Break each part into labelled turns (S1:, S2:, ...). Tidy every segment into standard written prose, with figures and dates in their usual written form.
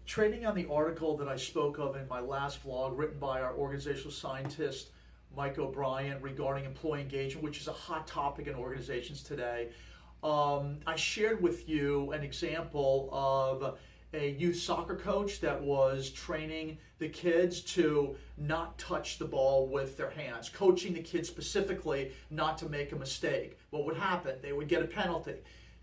S1: Trading on the article that I spoke of in my last vlog, written by our organizational scientist, Mike O'Brien, regarding employee engagement, which is a hot topic in organizations today, I shared with you an example of a youth soccer coach that was training the kids to not touch the ball with their hands, coaching the kids specifically not to make a mistake. What would happen? They would get a penalty.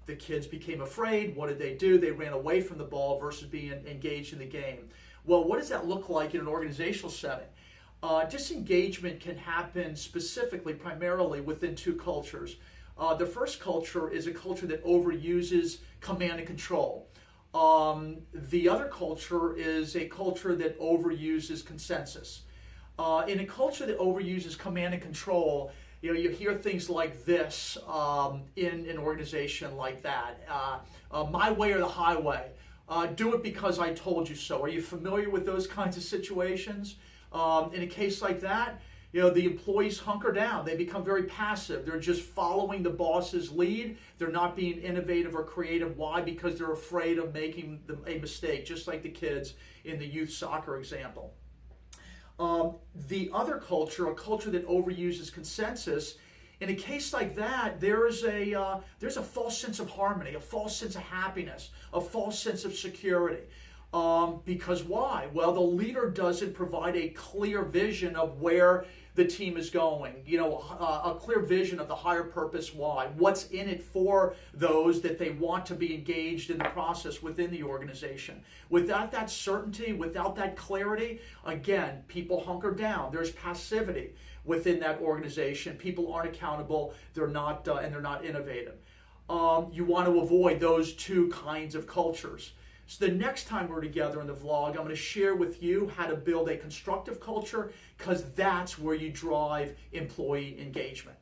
S1: The kids became afraid. What did they do? They ran away from the ball versus being engaged in the game. Well, what does that look like in an organizational setting? Disengagement can happen specifically, primarily within two cultures. The first culture is a culture that overuses command and control. The other culture is a culture that overuses consensus. In a culture that overuses command and control, you hear things like this in an organization like that. My way or the highway. Do it because I told you so. Are you familiar with those kinds of situations? In a case like that, the employees hunker down. They become very passive. They're just following the boss's lead. They're not being innovative or creative. Why? Because they're afraid of making a mistake, just like the kids in the youth soccer example. The other culture, a culture that overuses consensus, in a case like that, there's a false sense of harmony, a false sense of happiness, a false sense of security. Because why? Well, the leader doesn't provide a clear vision of where the team is going, a clear vision of the higher purpose why, what's in it for those that they want to be engaged in the process within the organization. Without that certainty, without that clarity, again, people hunker down. There's passivity within that organization. People aren't accountable, they're not innovative. You want to avoid those two kinds of cultures. So the next time we're together in the vlog, I'm going to share with you how to build a constructive culture, because that's where you drive employee engagement.